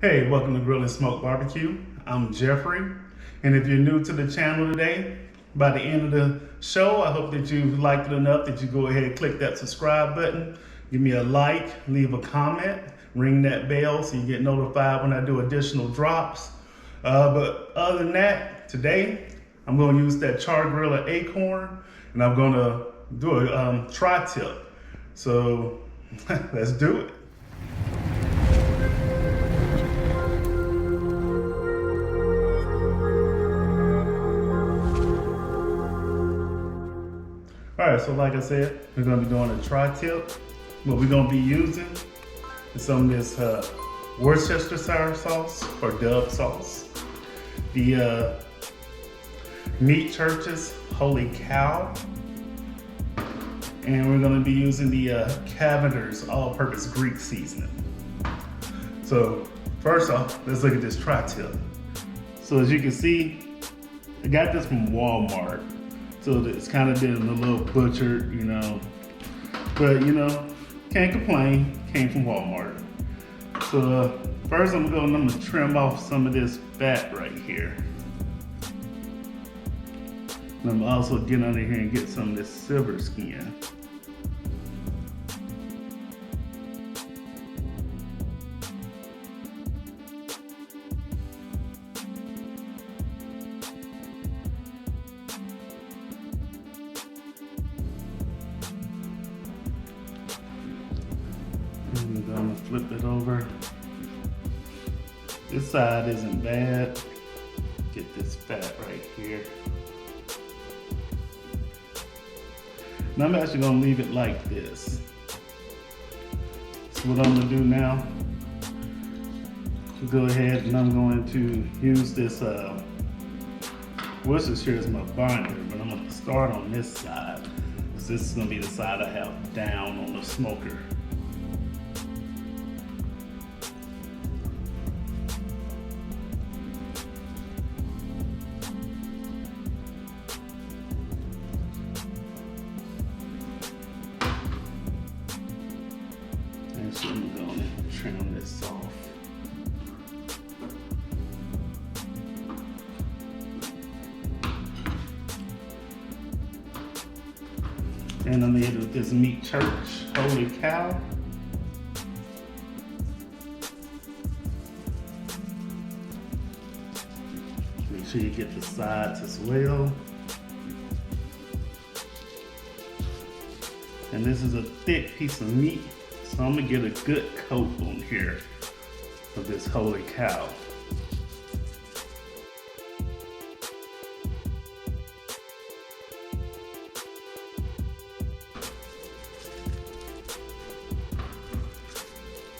Hey, welcome to Grill and Smoke BBQ. I'm Jeffrey, and if you're new to the channel today, by the end of the show, I hope that you've liked it enough that you go ahead and click that subscribe button, give me a like, leave a comment, ring that bell so you get notified when I do additional drops. But other than that, today I'm going to use that Char-Griller Akorn, and I'm going to do a tri-tip. So let's do it. All right, so like I said, we're gonna be doing a tri-tip. What we're gonna be using is some of this Worcestershire sauce or Dove sauce. The Meat Church's Holy Cow. And we're gonna be using the Cavender's all-purpose Greek seasoning. So first off, let's look at this tri-tip. So as you can see, I got this from Walmart. So it's kind of been a little butchered, you know. But, you know, can't complain. Came from Walmart. So first I'm gonna trim off some of this fat right here. And I'm also get under here and get some of this silver skin. I'm gonna flip it over. This side isn't bad. Get this fat right here. Now I'm actually gonna leave it like this. So what I'm gonna do now, go ahead and I'm going to use this Worcestershire as my binder, but I'm gonna start on this side, because this is gonna be the side I have down on the smoker. So I'm going to trim this off. And I'm made with this Meat Church Holy Cow. Make sure you get the sides as well. And this is a thick piece of meat. So I'm gonna get a good coat on here of this Holy Cow.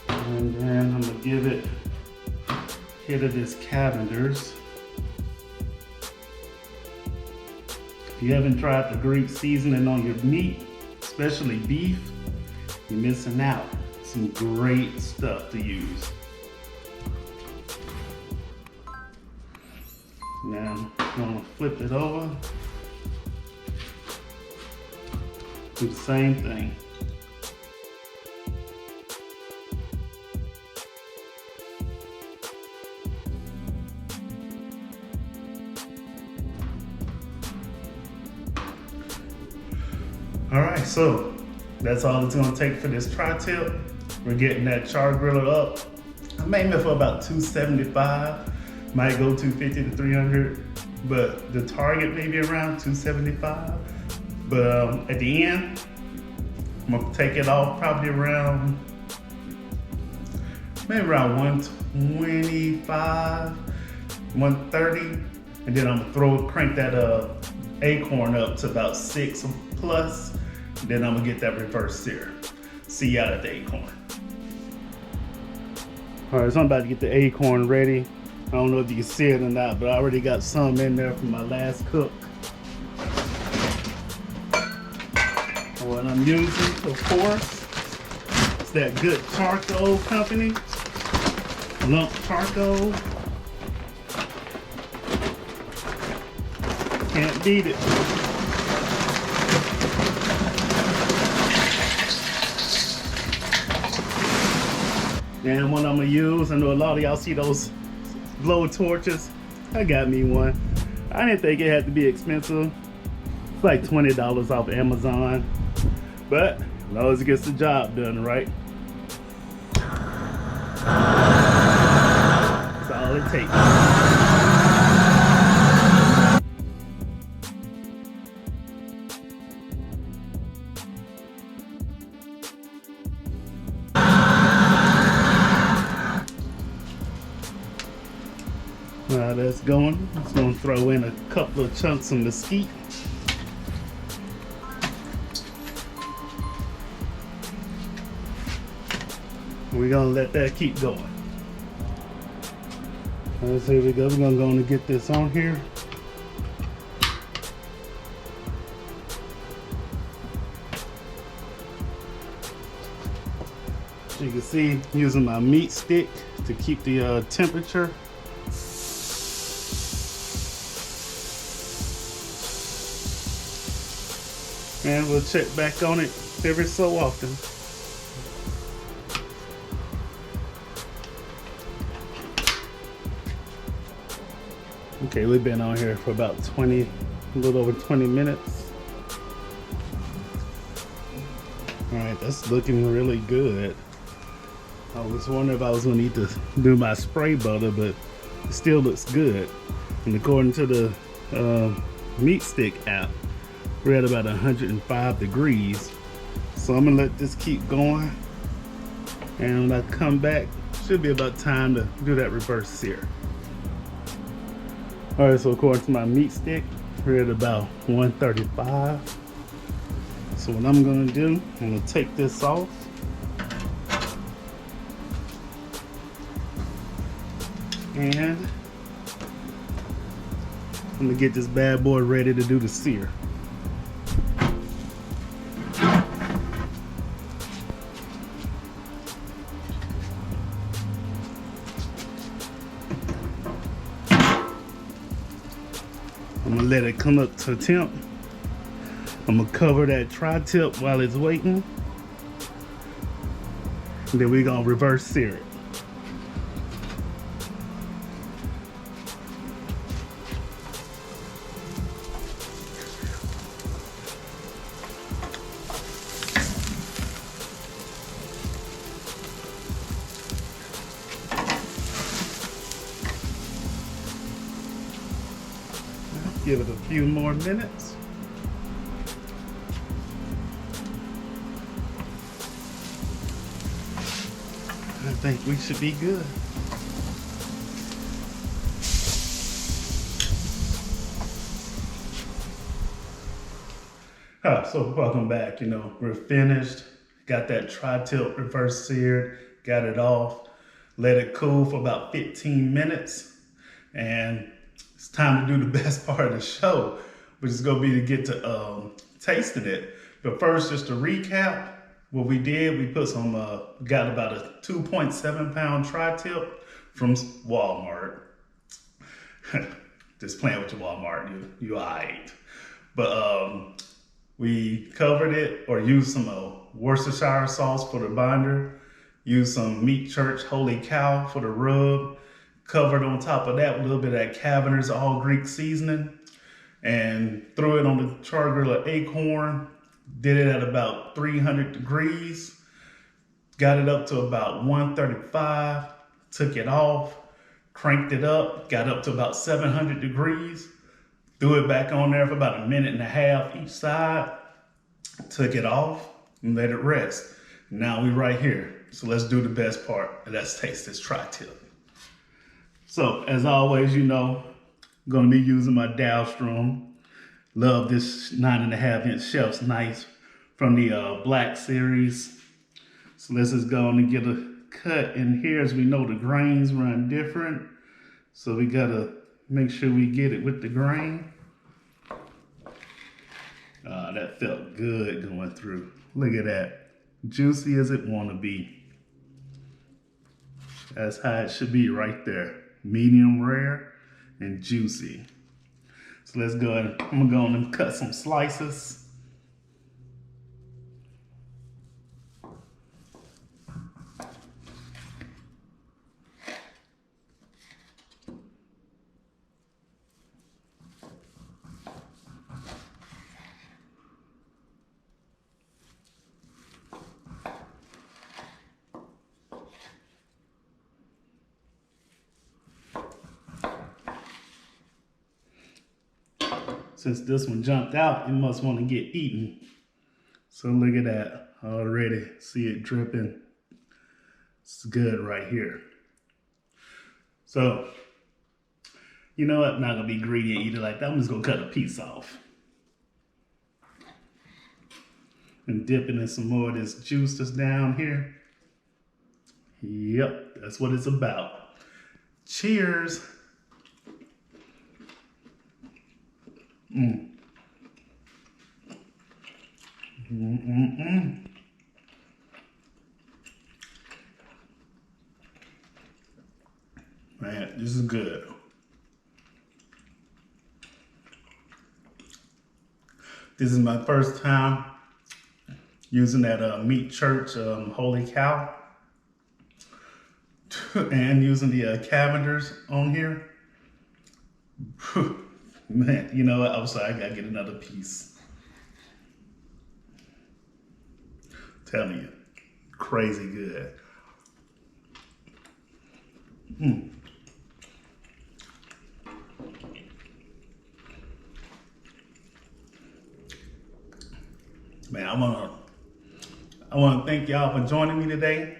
And then I'm gonna give it a hit of this Cavender's. If you haven't tried the Greek seasoning on your meat, especially beef, you're missing out. Some great stuff to use. Now I'm gonna flip it over. Do the same thing. All right, so that's all it's gonna take for this tri-tip. We're getting that char-griller up. I'm aiming for about 275. Might go 250 to 300, but the target may be around 275. But at the end, I'm gonna take it off probably around, maybe around 125, 130. And then I'm gonna crank that Akorn up to about 6 plus. Then I'm gonna get that reverse sear. See you out at the Akorn. All right, so I'm about to get the Akorn ready. I don't know if you can see it or not, but I already got some in there from my last cook. What I'm using, of course, is that good charcoal company. Lump charcoal. Can't beat it. And one I'm gonna use, I know a lot of y'all see those blow torches. I got me one. I didn't think it had to be expensive. It's like $20 off Amazon. But as long as it gets the job done right. That's all it takes. Now that's going. I'm just gonna throw in a couple of chunks of mesquite. We're gonna let that keep going. Alright, so here we go. We're gonna go and get this on here. As you can see, using my meat stick to keep the temperature. And we'll check back on it every so often. Okay, we've been on here for about a little over 20 minutes. All right, that's looking really good. I was wondering if I was gonna need to do my spray butter, but it still looks good. And according to the meat stick app, we're at about 105 degrees. So I'm gonna let this keep going. And when I come back, should be about time to do that reverse sear. All right, so according to my meat stick, we're at about 135. So what I'm gonna do, I'm gonna take this off. And I'm gonna get this bad boy ready to do the sear. I'm gonna let it come up to temp. I'm gonna cover that tri-tip while it's waiting. And then we're gonna reverse sear it. Give it a few more minutes. I think we should be good. So welcome back. You know, we're finished. Got that tri-tip reverse seared, got it off, let it cool for about 15 minutes. And it's time to do the best part of the show, which is gonna be to get to tasting it. But first, just to recap what we did, we put some, got about a 2.7 pound tri-tip from Walmart. Just playing with your Walmart, you alright. But we covered it or used some Worcestershire sauce for the binder, used some Meat Church Holy Cow for the rub, covered on top of that with a little bit of that Cavender's all Greek seasoning, and threw it on the Char-Griller Akorn, did it at about 300 degrees, got it up to about 135, took it off, cranked it up, got up to about 700 degrees, threw it back on there for about a minute and a half each side, took it off and let it rest. Now we right here. So let's do the best part and let's taste this tri-tip. So as always, you know, I'm gonna be using my Dowstrom. Love this 9.5-inch Chef's Knife from the Black Series. So let's just go on and get a cut in here. As we know, the grains run different. So we gotta make sure we get it with the grain. That felt good going through. Look at that. Juicy as it wanna be. That's how it should be right there. Medium rare and juicy. So let's go ahead. I'm gonna go on and cut some slices. Since this one jumped out, it must want to get eaten. So look at that, already see it dripping. It's good right here. So, you know what, I'm not gonna be greedy and eat it like that. I'm just gonna cut a piece off. And dip it in some more of this juice that's down here. Yep, that's what it's about. Cheers. Man, this is good. This is my first time using that Meat Church Holy Cow and using the Cavenders on here. Man, you know what? I'm sorry, I gotta get another piece. Telling you, crazy good. Man, I wanna thank y'all for joining me today.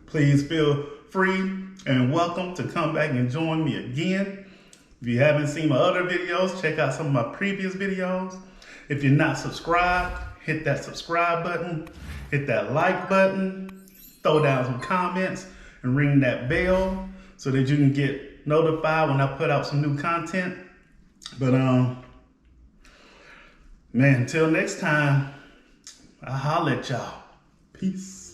Please feel free and welcome to come back and join me again. If you haven't seen my other videos, check out some of my previous videos. If you're not subscribed, hit that subscribe button, hit that like button, throw down some comments, and ring that bell so that you can get notified when I put out some new content. But man, until next time, I'll holler at y'all. Peace.